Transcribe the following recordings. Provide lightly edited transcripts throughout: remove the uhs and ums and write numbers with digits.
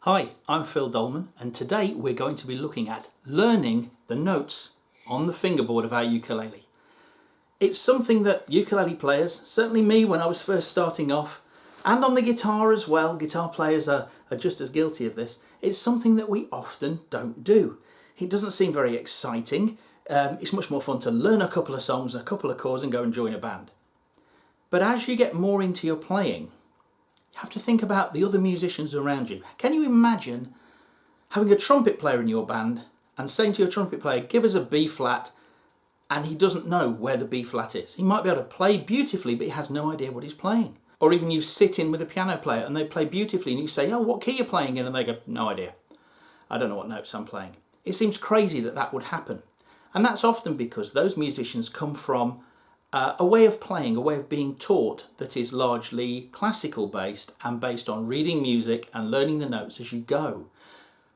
Hi, I'm Phil Doleman, and today we're going to be looking at learning the notes on the fingerboard of our ukulele. It's something that ukulele players, certainly me when I was first starting off, and on the guitar as well, guitar players are just as guilty of this, it's something that we often don't do. It doesn't seem very exciting. It's much more fun to learn a couple of songs, a couple of chords and go and join a band. But as you get more into your playing, you have to think about the other musicians around you. Can you imagine having a trumpet player in your band and saying to your trumpet player, give us a B flat, and he doesn't know where the B flat is? He might be able to play beautifully, but he has no idea what he's playing. Or even you sit in with a piano player and they play beautifully and you say, oh, what key are you playing in? And they go, no idea. I don't know what notes I'm playing. It seems crazy that that would happen. And that's often because those musicians come from a way of playing, a way of being taught that is largely classical based and based on reading music and learning the notes as you go.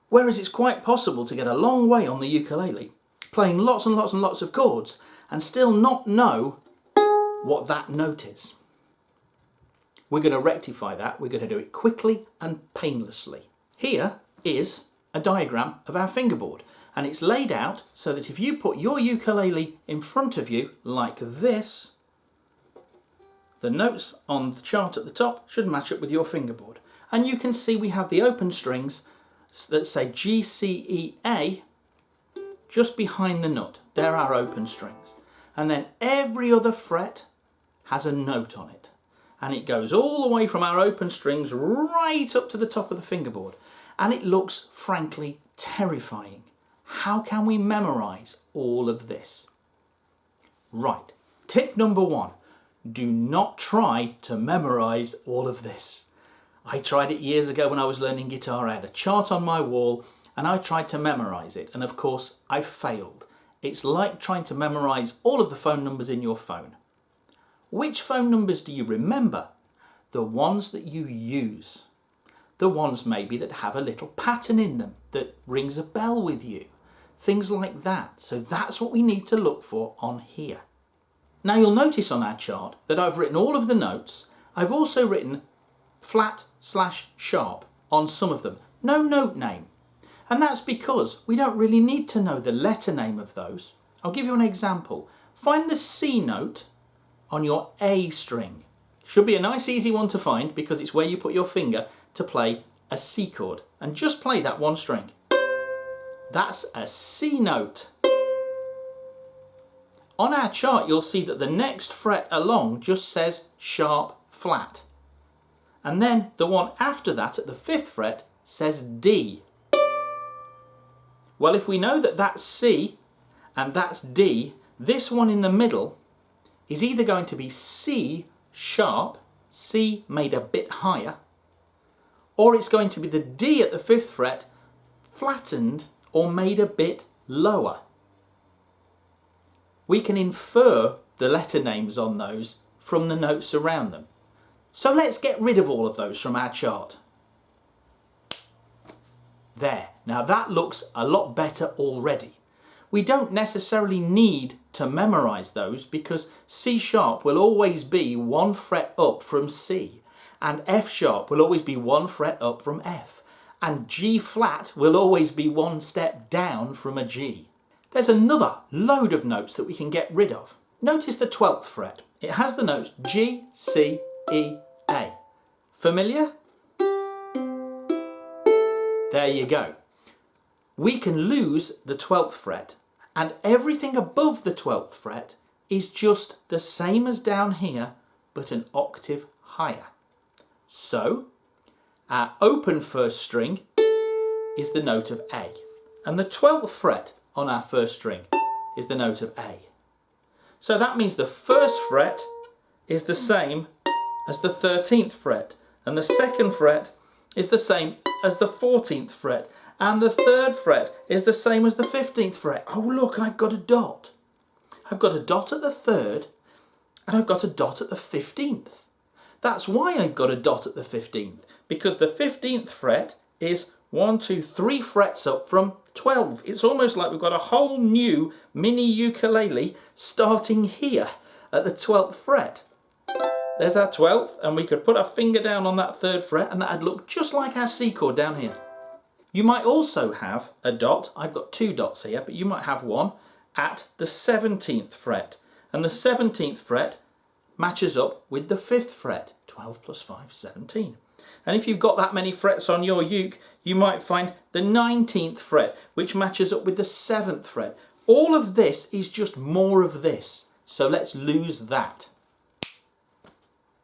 Whereas it's quite possible to get a long way on the ukulele, playing lots and lots and lots of chords and still not know what that note is. We're going to rectify that. We're going to do it quickly and painlessly. Here is a diagram of our fingerboard. And it's laid out so that if you put your ukulele in front of you like this, the notes on the chart at the top should match up with your fingerboard. And you can see we have the open strings that say G, C, E, A just behind the nut. They're our open strings. And then every other fret has a note on it. And it goes all the way from our open strings right up to the top of the fingerboard. And it looks, frankly, terrifying. How can we memorize all of this? Right, tip number one, do not try to memorize all of this. I tried it years ago when I was learning guitar. I had a chart on my wall and I tried to memorize it, and of course I failed. It's like trying to memorize all of the phone numbers in your phone. Which phone numbers do you remember? The ones that you use. The ones maybe that have a little pattern in them that rings a bell with you. Things like that. So that's what we need to look for on here. Now you'll notice on our chart that I've written all of the notes. I've also written flat/sharp on some of them. No note name. And that's because we don't really need to know the letter name of those. I'll give you an example. Find the C note on your A string. Should be a nice easy one to find because it's where you put your finger to play a C chord. And just play that one string. That's a C note. On our chart you'll see that the next fret along just says sharp flat. And then the one after that at the 5th fret says D. Well, if we know that that's C and that's D, this one in the middle is either going to be C sharp, C made a bit higher, or it's going to be the D at the 5th fret flattened or made a bit lower. We can infer the letter names on those from the notes around them. So let's get rid of all of those from our chart. There. Now that looks a lot better already. We don't necessarily need to memorize those because C sharp will always be 1 fret up from C, and F sharp will always be 1 fret up from F. And G flat will always be 1 step down from a G. There's another load of notes that we can get rid of. Notice the 12th fret. It has the notes G, C, E, A. Familiar? There you go. We can lose the 12th fret, and everything above the 12th fret is just the same as down here, but an octave higher. So, our open first string is the note of A. And the 12th fret on our first string is the note of A. So that means the 1st fret is the same as the 13th fret. And the 2nd fret is the same as the 14th fret. And the 3rd fret is the same as the 15th fret. Oh look, I've got a dot. I've got a dot at the 3rd and I've got a dot at the 15th. That's why I've got a dot at the 15th. Because the 15th fret is 1, 2, 3 frets up from 12. It's almost like we've got a whole new mini ukulele starting here at the 12th fret. There's our 12th, and we could put our finger down on that 3rd fret and that'd look just like our C chord down here. You might also have a dot, I've got 2 dots here, but you might have one at the 17th fret. And the 17th fret matches up with the 5th fret. 12 plus 5 is 17. And if you've got that many frets on your uke, you might find the 19th fret, which matches up with the 7th fret. All of this is just more of this. So let's lose that.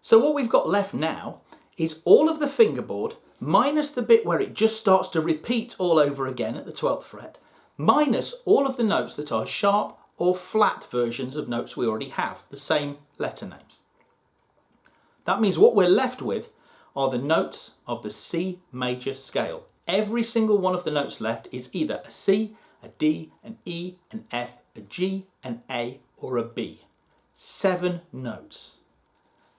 So what we've got left now is all of the fingerboard minus the bit where it just starts to repeat all over again at the 12th fret, minus all of the notes that are sharp or flat versions of notes we already have, the same letter names. That means what we're left with are the notes of the C major scale. Every single one of the notes left is either a C, a D, an E, an F, a G, an A, or a B. 7 notes.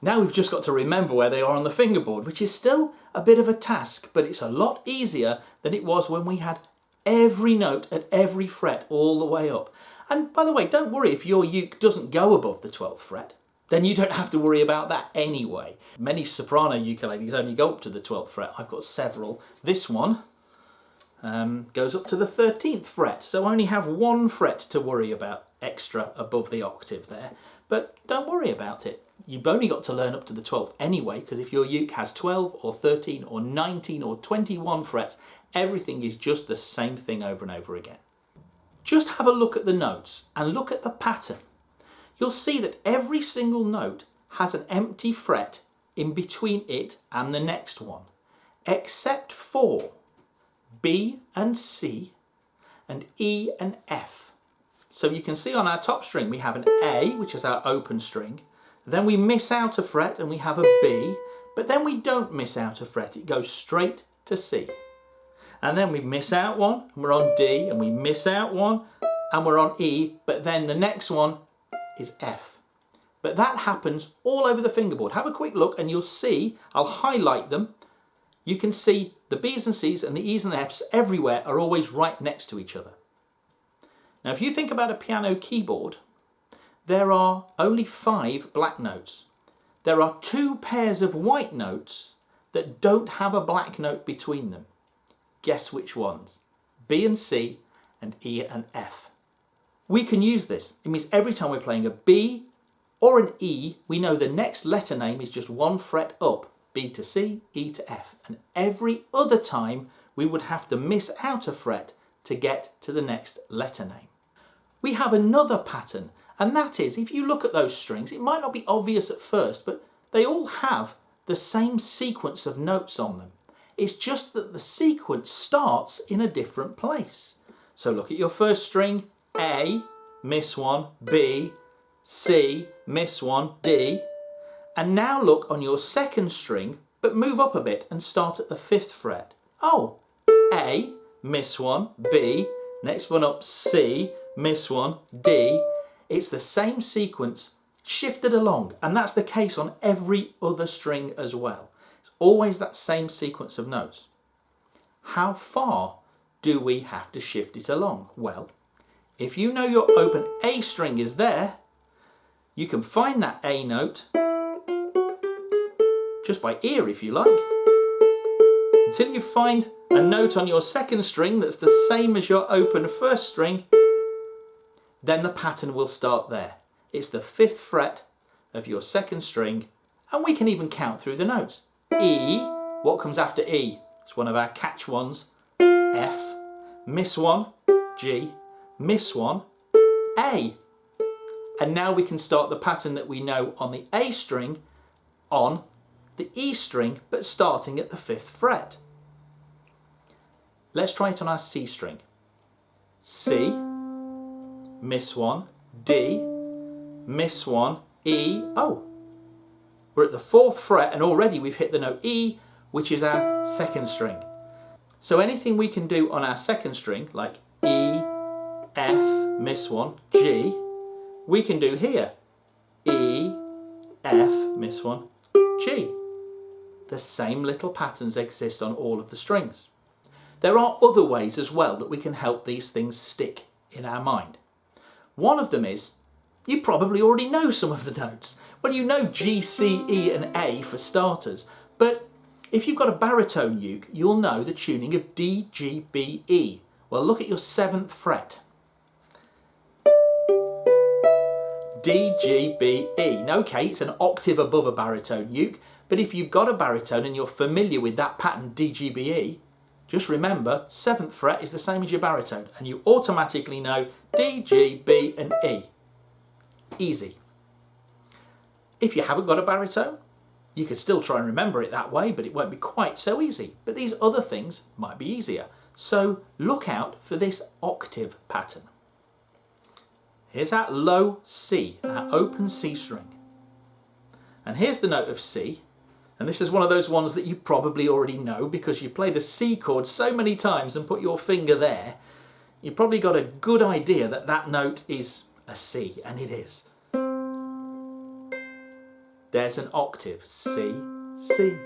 Now we've just got to remember where they are on the fingerboard, which is still a bit of a task, but it's a lot easier than it was when we had every note at every fret all the way up. And by the way, don't worry if your uke doesn't go above the 12th fret. Then you don't have to worry about that anyway. Many soprano ukuleles only go up to the 12th fret. I've got several. This one goes up to the 13th fret, so I only have 1 fret to worry about extra above the octave there. But don't worry about it. You've only got to learn up to the 12th anyway, because if your uke has 12 or 13 or 19 or 21 frets, everything is just the same thing over and over again. Just have a look at the notes and look at the pattern. You'll see that every single note has an empty fret in between it and the next one, except for B and C and E and F. So you can see on our top string we have an A, which is our open string. Then we miss out a fret and we have a B, but then we don't miss out a fret. It goes straight to C. And then we miss out one and we're on D, and we miss out one and we're on E, but then the next one is F. But that happens all over the fingerboard. Have a quick look and you'll see, I'll highlight them. You can see the B's and C's and the E's and F's everywhere are always right next to each other. Now if you think about a piano keyboard, there are only 5 black notes. There are 2 pairs of white notes that don't have a black note between them. Guess which ones? B and C and E and F. We can use this. It means every time we're playing a B or an E, we know the next letter name is just 1 fret up, B to C, E to F. And every other time we would have to miss out a fret to get to the next letter name. We have another pattern, and that is, if you look at those strings, it might not be obvious at first, but they all have the same sequence of notes on them. It's just that the sequence starts in a different place. So look at your first string, A, miss one, B, C, miss one, D. And now look on your second string, but move up a bit and start at the 5th fret. Oh, A, miss one, B, next one up, C, miss one, D. It's the same sequence shifted along, and that's the case on every other string as well. It's always that same sequence of notes. How far do we have to shift it along? Well, if you know your open A string is there, you can find that A note just by ear if you like, until you find a note on your second string that's the same as your open first string. Then the pattern will start there. It's the 5th fret of your second string, and we can even count through the notes. E, what comes after E? It's one of our catch ones. F, miss one, G, miss one, A. And now we can start the pattern that we know on the A string on the E string, but starting at the 5th fret. Let's try it on our C string. C, miss one, D, miss one, E. Oh, we're at the 4th fret and already we've hit the note E, which is our second string. So anything we can do on our second string, like E, F, miss one, G, we can do here. E, F, miss one, G. The same little patterns exist on all of the strings. There are other ways as well that we can help these things stick in our mind. One of them is, you probably already know some of the notes. Well, you know G, C, E and A for starters, but If you've got a baritone uke, you'll know the tuning of D, G, B, E. Well, look at your 7th fret. D, G, B, E. Now, okay, it's an octave above a baritone uke, but if you've got a baritone and you're familiar with that pattern D, G, B, E, just remember 7th fret is the same as your baritone and you automatically know D, G, B and E. Easy. If you haven't got a baritone, you could still try and remember it that way, but it won't be quite so easy. But these other things might be easier. So look out for this octave pattern. Here's our low C, our open C string. And here's the note of C. And this is one of those ones that you probably already know because you've played a C chord so many times and put your finger there. You've probably got a good idea that that note is a C, and it is. There's an octave, C, C.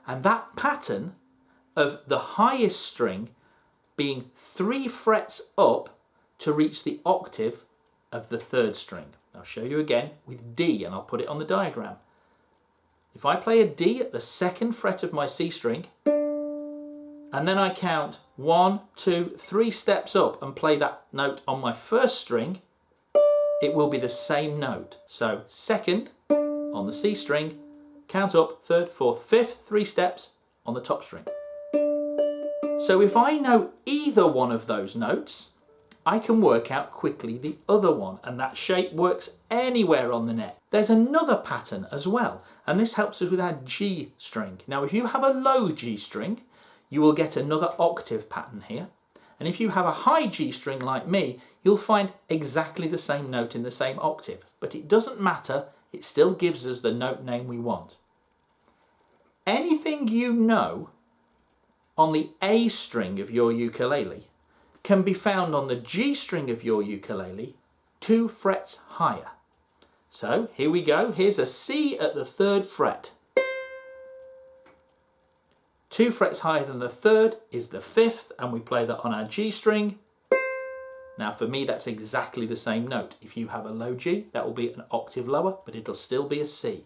And that pattern of the highest string being 3 frets up to reach the octave of the 3rd string. I'll show you again with D, and I'll put it on the diagram. If I play a D at the 2nd fret of my C string, and then I count 1, 2, 3 steps up and play that note on my 1st string, it will be the same note. So 2nd on the C string, count up, 3rd, 4th, 5th, 3 steps on the top string. So if I know either one of those notes, I can work out quickly the other one, and that shape works anywhere on the neck. There's another pattern as well, and this helps us with our G string. Now if you have a low G string, you will get another octave pattern here, and if you have a high G string like me, you'll find exactly the same note in the same octave, but it doesn't matter, it still gives us the note name we want. Anything you know on the A string of your ukulele can be found on the G string of your ukulele 2 frets higher. So here we go, here's a C at the 3rd fret. 2 frets higher than the 3rd is the 5th, and we play that on our G string. Now for me that's exactly the same note. If you have a low G, that will be an octave lower, but it'll still be a C.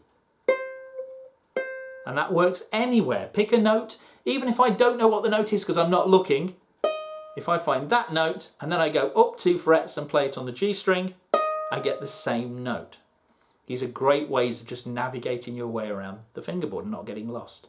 And that works anywhere. Pick a note, even if I don't know what the note is because I'm not looking. If I find that note and then I go up 2 frets and play it on the G string, I get the same note. These are great ways of just navigating your way around the fingerboard and not getting lost.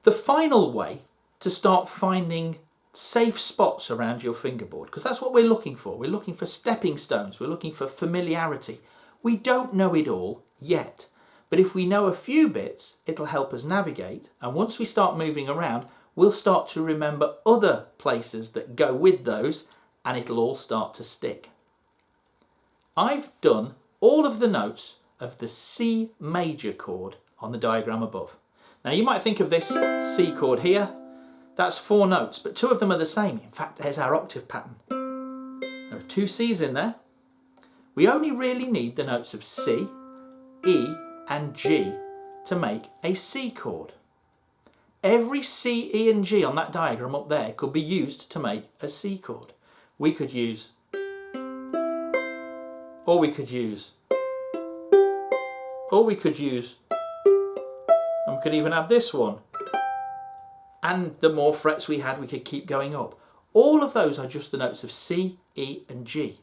The final way to start finding safe spots around your fingerboard, because that's what we're looking for. We're looking for stepping stones. We're looking for familiarity. We don't know it all yet, but if we know a few bits, it'll help us navigate. And once we start moving around, we'll start to remember other places that go with those, and it'll all start to stick. I've done all of the notes of the C major chord on the diagram above. Now you might think of this C chord here, that's 4 notes, but 2 of them are the same. In fact, there's our octave pattern. There are 2 C's in there. We only really need the notes of C, E and G to make a C chord. Every C, E and G on that diagram up there could be used to make a C chord. We could use, or we could use, or we could use, and we could even add this one. And the more frets we had, we could keep going up. All of those are just the notes of C, E and G.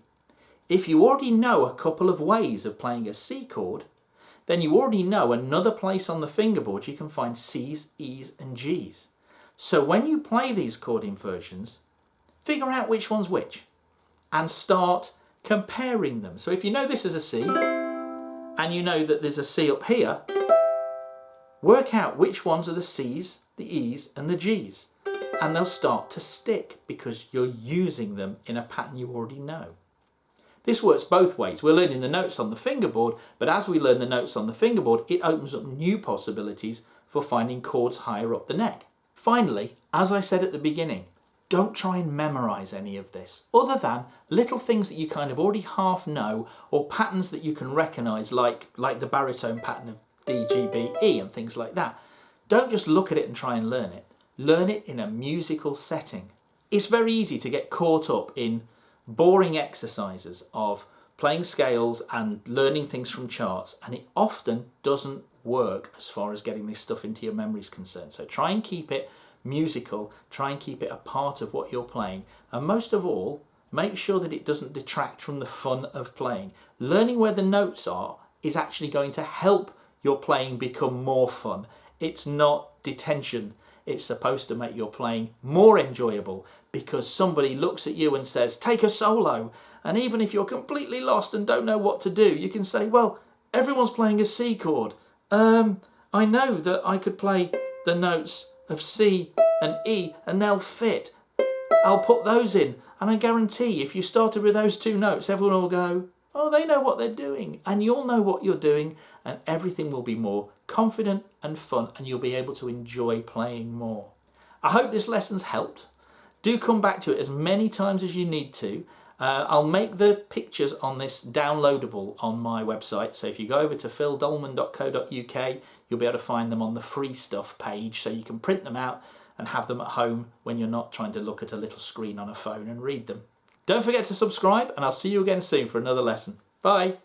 If you already know a couple of ways of playing a C chord, then you already know another place on the fingerboard you can find C's, E's and G's. So when you play these chord inversions, figure out which one's which and start comparing them. So if you know this is a C and you know that there's a C up here, work out which ones are the C's, the E's and the G's, and they'll start to stick because you're using them in a pattern you already know. This works both ways. We're learning the notes on the fingerboard, but as we learn the notes on the fingerboard, it opens up new possibilities for finding chords higher up the neck. Finally, as I said at the beginning, don't try and memorize any of this, other than little things that you kind of already half know, or patterns that you can recognize, like the baritone pattern of D, G, B, E and things like that. Don't just look at it and try and learn it. Learn it in a musical setting. It's very easy to get caught up in boring exercises of playing scales and learning things from charts, and it often doesn't work as far as getting this stuff into your memory is concerned. So try and keep it musical, try and keep it a part of what you're playing, and most of all, make sure that it doesn't detract from the fun of playing. Learning where the notes are is actually going to help your playing become more fun. It's not detention. It's supposed to make your playing more enjoyable because somebody looks at you and says, take a solo. And even if you're completely lost and don't know what to do, you can say, well, everyone's playing a C chord. I know that I could play the notes of C and E and they'll fit. I'll put those in. And I guarantee if you started with those two notes, everyone will go, oh, they know what they're doing. And you'll know what you're doing and everything will be more confident and fun and you'll be able to enjoy playing more. I hope this lesson's helped. Do come back to it as many times as you need to. I'll make the pictures on this downloadable on my website. So if you go over to phildoleman.co.uk, you'll be able to find them on the free stuff page. So you can print them out and have them at home when you're not trying to look at a little screen on a phone and read them. Don't forget to subscribe and I'll see you again soon for another lesson. Bye.